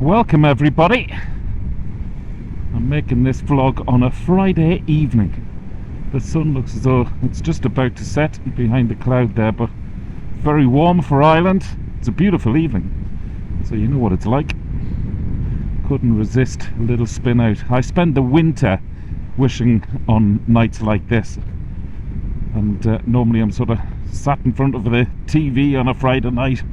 Welcome everybody. I'm making this vlog on a Friday evening. The sun looks as though it's just about to set behind the cloud there, but very warm for Ireland. It's a beautiful evening, so you know what it's like. Couldn't resist a little spin out. I spend the winter wishing on nights like this, and normally I'm sort of sat in front of the TV on a Friday night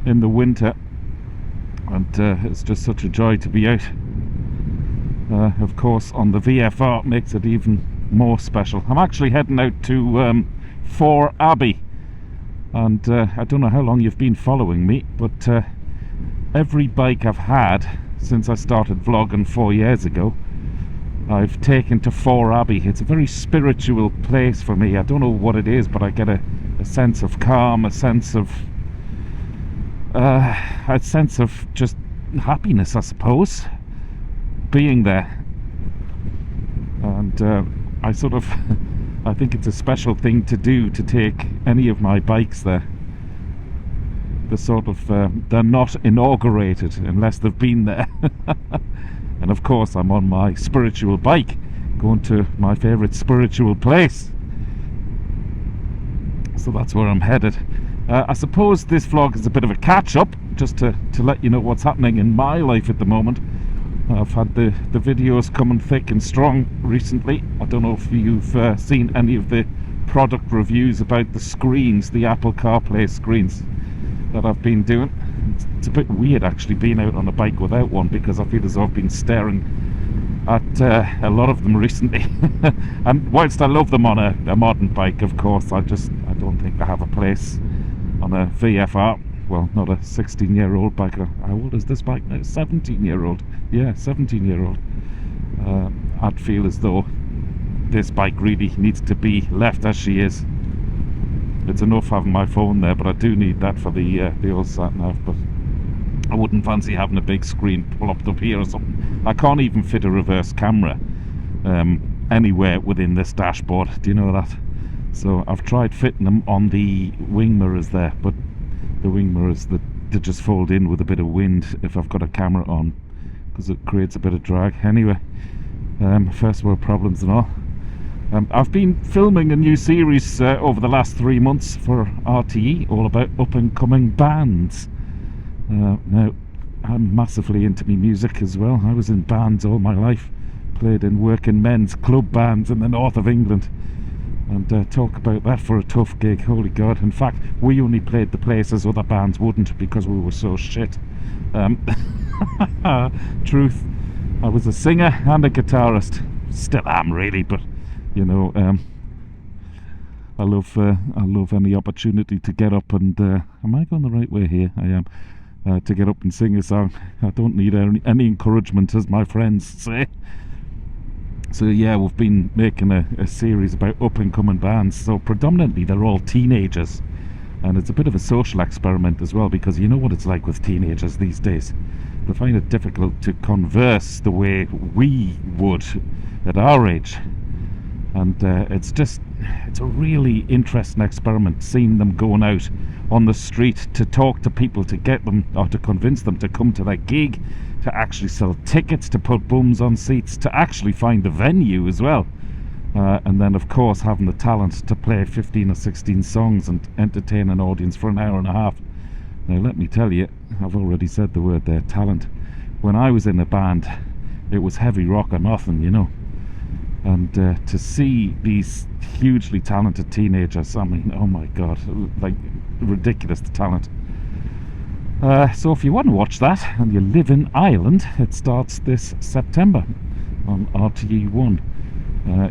in the winter, and it's just such a joy to be out. Of course, on the VFR makes it even more special. I'm actually heading out to Fore Abbey, and I don't know how long you've been following me, but every bike I've had since I started vlogging 4 years ago, I've taken to Fore Abbey. It's a very spiritual place for me. I don't know what it is, but I get a sense of calm, a sense of just happiness, I suppose, being there. And I think it's a special thing to do, to take any of my bikes there. They're not inaugurated unless they've been there. And of course I'm on my spiritual bike, going to my favourite spiritual place. So that's where I'm headed. I suppose this vlog is a bit of a catch-up, just to let you know what's happening in my life at the moment. I've had the videos coming thick and strong recently. I don't know if you've seen any of the product reviews about the screens, the Apple CarPlay screens that I've been doing. It's a bit weird actually being out on a bike without one, because I feel as though I've been staring at a lot of them recently. And whilst I love them on a modern bike, of course, I don't think I have a place on a VFR. Well, not a 16-year-old bike. How old is this bike now? 17-year-old. Yeah, 17-year-old. I'd feel as though this bike really needs to be left as she is. It's enough having my phone there, but I do need that for the old sat-nav. But I wouldn't fancy having a big screen plopped up here or something. I can't even fit a reverse camera anywhere within this dashboard. Do you know that? So I've tried fitting them on the wing mirrors there, but the wing mirrors, they just fold in with a bit of wind if I've got a camera on, because it creates a bit of drag. Anyway, first world problems and all. I've been filming a new series over the last 3 months for RTE, all about up-and-coming bands. Now, I'm massively into me music as well. I was in bands all my life, played in working men's club bands in the north of England, and talk about that for a tough gig, holy god. In fact, we only played the places other bands wouldn't, because we were so shit. Truth, I was a singer and a guitarist, still am really, but you know, I love any opportunity to get up and am I going the right way here? I am. To get up and sing a song. I don't need any encouragement, as my friends say. So yeah, we've been making a series about up-and-coming bands. So predominantly they're all teenagers, and it's a bit of a social experiment as well, because you know what it's like with teenagers these days. They find it difficult to converse the way we would at our age, and it's a really interesting experiment, seeing them going out on the street to talk to people, to get them, or to convince them to come to their gig, to actually sell tickets, to put bums on seats, to actually find the venue as well, and then of course having the talent to play 15 or 16 songs and entertain an audience for an hour and a half. Now let me tell you, I've already said the word there, talent. When I was in a band, it was heavy rock or nothing, you know. And to see these hugely talented teenagers, I mean, oh my god, like, ridiculous, the talent. So if you want to watch that and you live in Ireland, it starts this September on RTE1.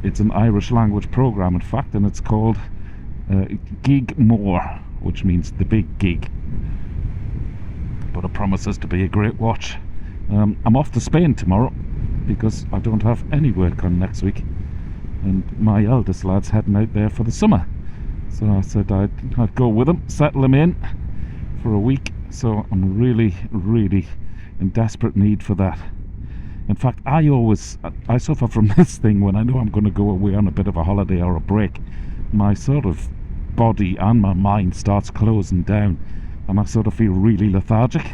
It's an Irish language programme, in fact, and it's called Gig More, which means the big gig. But it promises to be a great watch. I'm off to Spain tomorrow, because I don't have any work on next week, and my eldest lad's heading out there for the summer. So I said I'd go with him, settle him in for a week. So I'm really in desperate need for that. In fact, I suffer from this thing when I know I'm going to go away on a bit of a holiday or a break. My sort of body and my mind starts closing down, and I sort of feel really lethargic.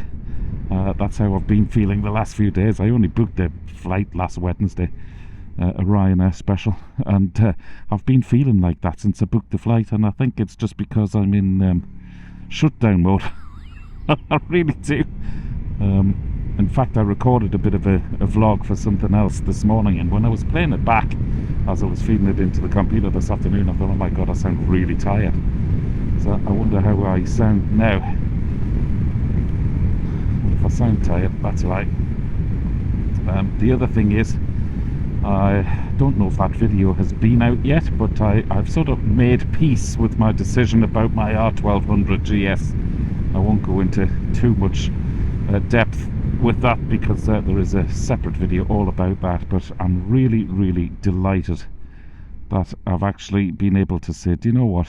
That's how I've been feeling the last few days. I only booked the flight last Wednesday, a Ryanair special, and I've been feeling like that since I booked the flight, and I think it's just because I'm in shutdown mode. I really do. In fact, I recorded a bit of a vlog for something else this morning, and when I was playing it back as I was feeding it into the computer this afternoon, I thought, oh my god, I sound really tired. So I wonder how I sound now. If I sound tired, that's right. The other thing is, I don't know if that video has been out yet, but I've sort of made peace with my decision about my R1200 GS. I won't go into too much depth with that, because there is a separate video all about that, but I'm really delighted that I've actually been able to say, do you know what,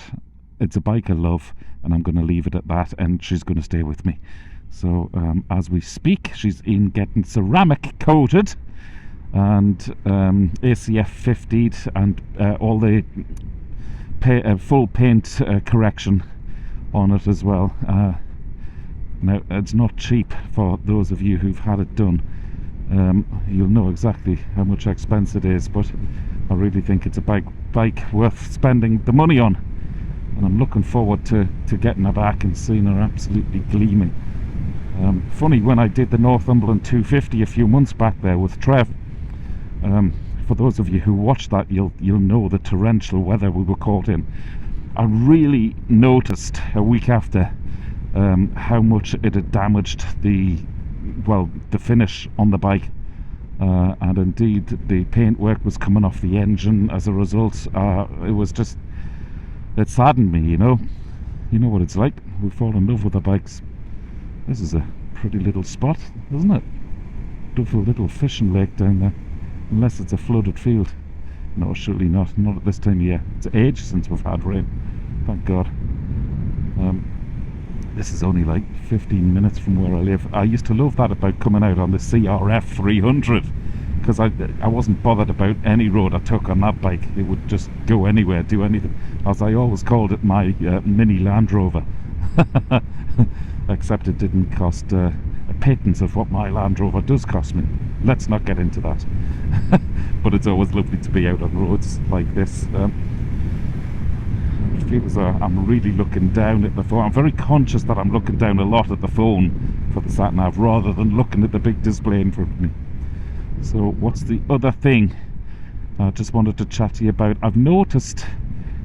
it's a bike I love, and I'm going to leave it at that, and she's going to stay with me. So as we speak, she's in getting ceramic coated and ACF 50'd and all the full paint correction on it as well. Now, it's not cheap for those of you who've had it done. You'll know exactly how much expense it is, but I really think it's a bike worth spending the money on, and I'm looking forward to getting her back and seeing her absolutely gleaming. Funny, when I did the Northumberland 250 a few months back there with Trev, for those of you who watched that, you'll know the torrential weather we were caught in. I really noticed a week after how much it had damaged the finish on the bike, and indeed the paintwork was coming off the engine as a result. It saddened me, you know what it's like. We fall in love with the bikes. This is a pretty little spot, isn't it? Beautiful little fishing lake down there, unless it's a flooded field. No, surely not at this time of year. It's ages since we've had rain, thank God. This is only like 15 minutes from where I live. I used to love that about coming out on the VFR800, because I wasn't bothered about any road I took on that bike. It would just go anywhere, do anything. As I always called it, my mini Land Rover. Except it didn't cost a pittance of what my Land Rover does cost me. Let's not get into that. But it's always lovely to be out on roads like this. It feels I'm really looking down at the phone. I'm very conscious that I'm looking down a lot at the phone for the sat-nav, rather than looking at the big display in front of me. So what's the other thing I just wanted to chat to you about? I've noticed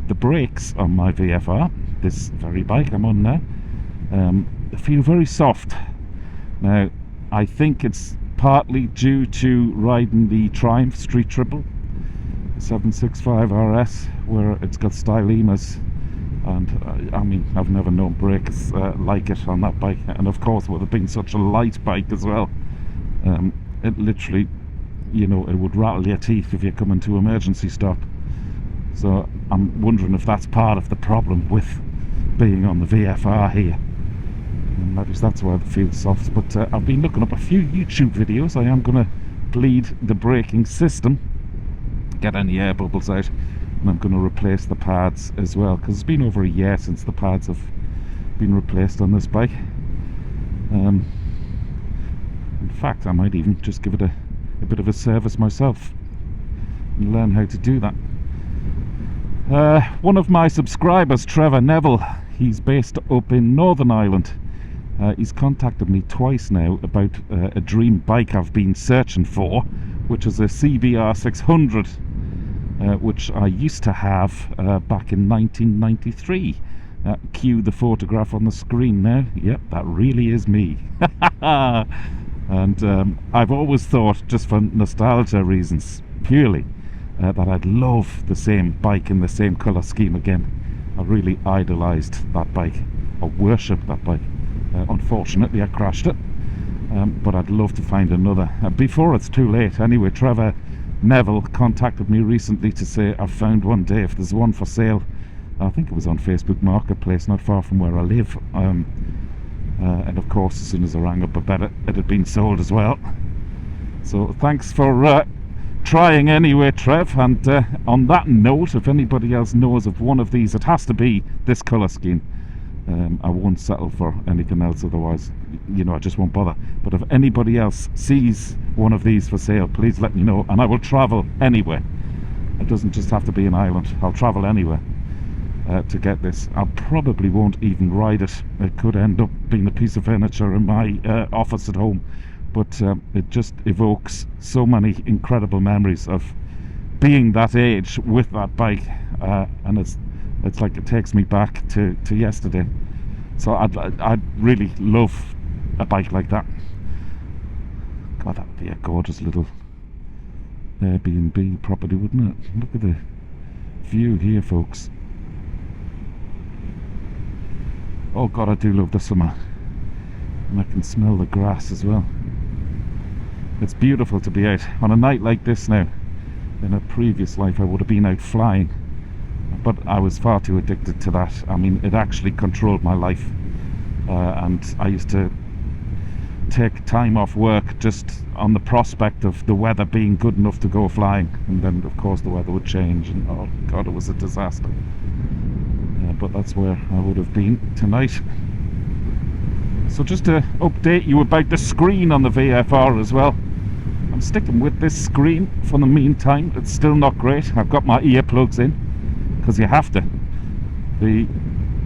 the brakes on my VFR, this very bike I'm on now, they feel very soft. Now, I think it's partly due to riding the Triumph Street Triple 765 RS, where it's got stylemas, and I mean, I've never known brakes like it on that bike. And of course, with it being such a light bike as well, it literally, it would rattle your teeth if you're coming to emergency stop. So I'm wondering if that's part of the problem with being on the VFR here. And maybe that's why it feels soft. But I've been looking up a few YouTube videos. I am going to bleed the braking system, get any air bubbles out, and I'm going to replace the pads as well, because it's been over a year since the pads have been replaced on this bike. In fact, I might even just give it a bit of a service myself and learn how to do that. One of my subscribers, Trevor Neville, he's based up in Northern Ireland. He's contacted me twice now about a dream bike I've been searching for, which is a CBR 600, which I used to have back in 1993. Cue the photograph on the screen now. Yep, that really is me. And I've always thought, just for nostalgia reasons purely, that I'd love the same bike in the same colour scheme again. I really idolised that bike. I worshipped that bike. Unfortunately, I crashed it, but I'd love to find another before it's too late. Anyway, Trevor Neville contacted me recently to say, I've found one, Dave, there's one for sale. I think it was on Facebook Marketplace, not far from where I live. And of course, as soon as I rang up about it, it had been sold as well. So thanks for trying anyway, Trev. And on that note, if anybody else knows of one of these, it has to be this colour scheme. I won't settle for anything else, otherwise, you know, I just won't bother. But if anybody else sees one of these for sale, please let me know, and I will travel anywhere. It doesn't just have to be an island. I'll travel anywhere to get this. I probably won't even ride it. It could end up being a piece of furniture in my office at home, but it just evokes so many incredible memories of being that age with that bike, and it's like it takes me back to yesterday. So I'd really love a bike like that. God, that would be a gorgeous little Airbnb property, wouldn't it? Look at the view here, folks. Oh God, I do love the summer, and I can smell the grass as well. It's beautiful to be out on a night like this now. In a previous life I would have been out flying, but I was far too addicted to that. I mean, it actually controlled my life, and I used to take time off work just on the prospect of the weather being good enough to go flying, and then of course the weather would change, and oh God, it was a disaster. But that's where I would have been tonight. So just to update you about the screen on the VFR as well, I'm sticking with this screen for the meantime. It's still not great. I've got my earplugs in, because you have to.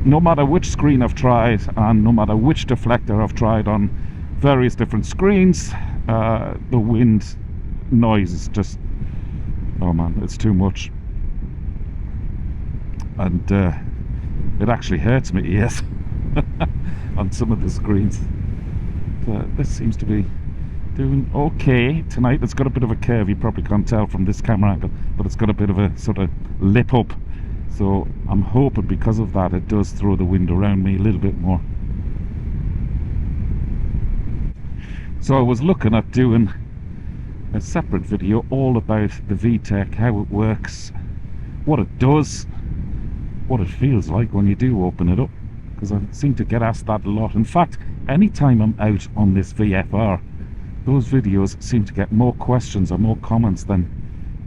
No matter which screen I've tried, and no matter which deflector I've tried on various different screens, the wind noise is just, oh man, it's too much. And it actually hurts my ears on some of the screens. This seems to be doing okay tonight. It's got a bit of a curve, you probably can't tell from this camera angle, but it's got a bit of a sort of lip up, so I'm hoping because of that it does throw the wind around me a little bit more. So I was looking at doing a separate video all about the VTech, how it works, what it does, what it feels like when you do open it up, because I seem to get asked that a lot. In fact, anytime I'm out on this VFR, those videos seem to get more questions or more comments than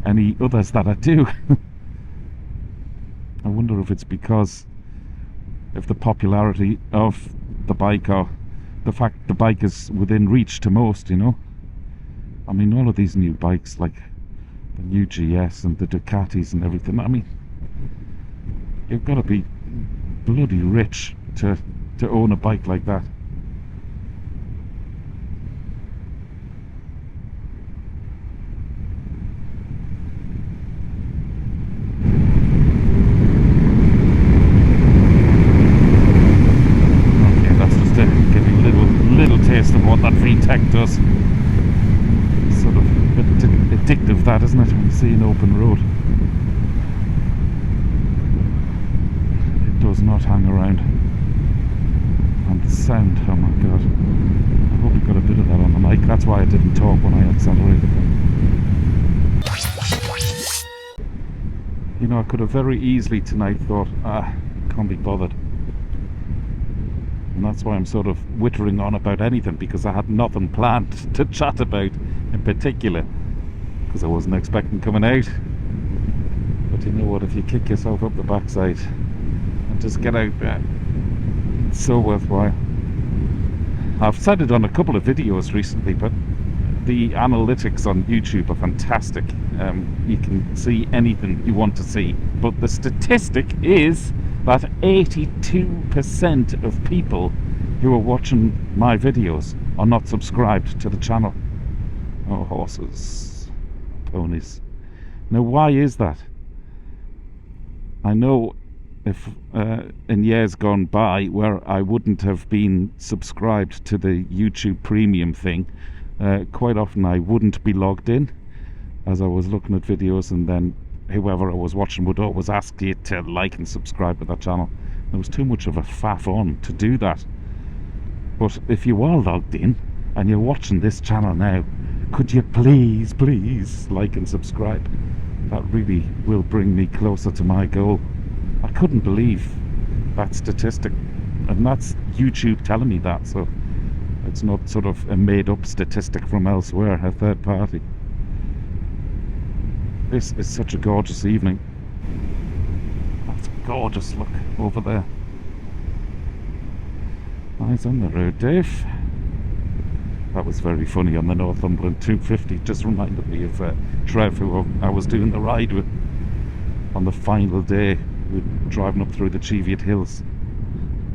any others that I do. I wonder if it's because of the popularity of the bike, or the fact the bike is within reach to most, you know. I mean, all of these new bikes, like the new GS and the Ducatis and everything, I mean, you've got to be bloody rich to own a bike like that. Of what that VTech does. It's sort of a bit addictive, that, isn't it, when you see an open road. It does not hang around. And the sound, oh my God, I hope you got a bit of that on the mic. That's why I didn't talk when I accelerated. You know, I could have very easily tonight thought, can't be bothered. And that's why I'm sort of whittering on about anything, because I had nothing planned to chat about in particular, because I wasn't expecting coming out. But you know what, if you kick yourself up the backside and just get out there, it's so worthwhile. I've said it on a couple of videos recently, but the analytics on YouTube are fantastic. You can see anything you want to see, but the statistic is that 82% of people who are watching my videos are not subscribed to the channel. Oh, horses, ponies. Now, why is that? I know if in years gone by where I wouldn't have been subscribed to the YouTube premium thing, quite often I wouldn't be logged in as I was looking at videos, and then whoever I was watching would always ask you to like and subscribe to that channel. There was too much of a faff on to do that. But if you are logged in and you're watching this channel now, could you please like and subscribe? That really will bring me closer to my goal. I couldn't believe that statistic, and that's YouTube telling me that, so it's not sort of a made-up statistic from elsewhere, a third party. This is such a gorgeous evening. That's a gorgeous look over there. eyes on the road, Dave. That was very funny on the Northumberland 250. Just reminded me of Trev, who I was doing the ride with on the final day. We were driving up through the Cheviot Hills,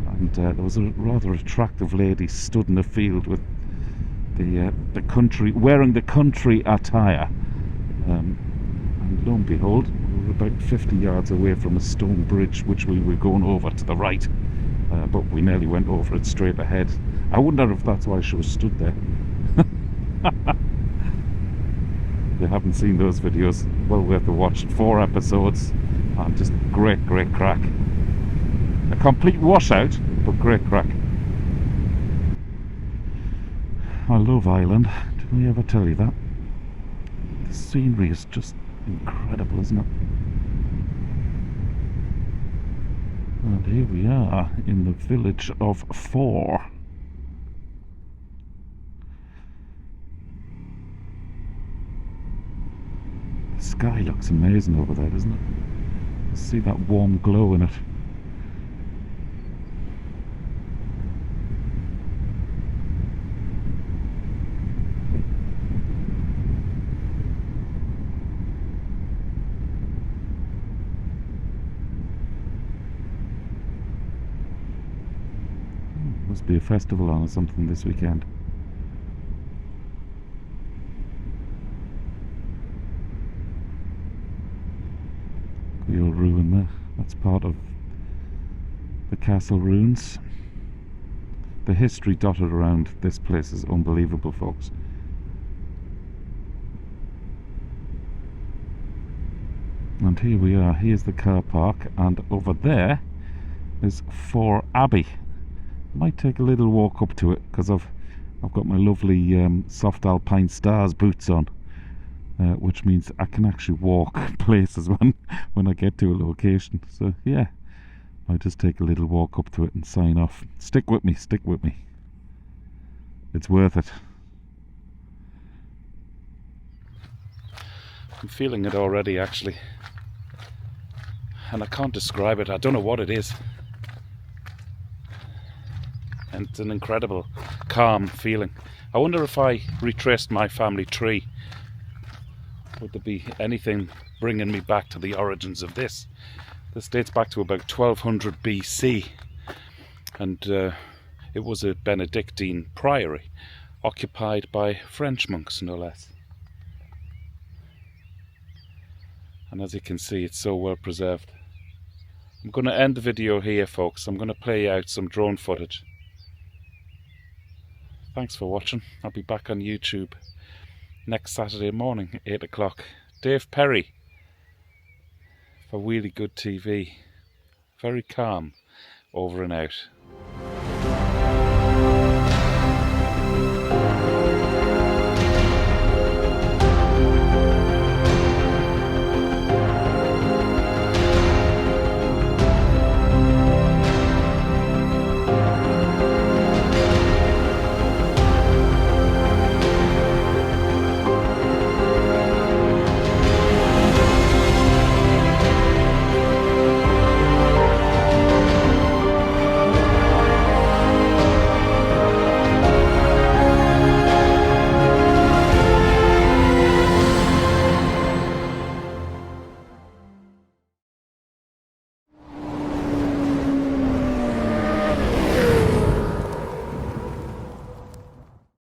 and there was a rather attractive lady stood in the field with the country, wearing the country attire, and lo and behold, we were about 50 yards away from a stone bridge which we were going over to the right, but we nearly went over it straight ahead. I wonder if that's why she was stood there. If you haven't seen those videos, well worth a watch. 4 episodes and just great crack. A complete washout, but great crack. I love Ireland. Didn't we ever tell you that? The scenery is just incredible, isn't it? And here we are in the village of Fore. The sky looks amazing over there, doesn't it? See that warm glow in it. Must be a festival on or something this weekend. The old ruin there. That's part of the castle ruins. The history dotted around this place is unbelievable, folks. And here we are. Here's the car park, and over there is Fore Abbey. Might take a little walk up to it because I've got my lovely soft alpine stars boots on, which means I can actually walk places when I get to a location. So yeah, I'll just take a little walk up to it and sign off. Stick with me, it's worth it. I'm feeling it already, actually, and I can't describe it. I don't know what it is. And it's an incredible calm feeling. I wonder if I retraced my family tree, would there be anything bringing me back to the origins of this? This dates back to about 1200 BC, and it was a Benedictine priory occupied by French monks, no less. And as you can see, it's so well preserved. I'm going to end the video here, folks. I'm going to play out some drone footage. Thanks for watching. I'll be back on YouTube next Saturday morning, 8 o'clock. Dave Perry for really good TV. Very calm. Over and out.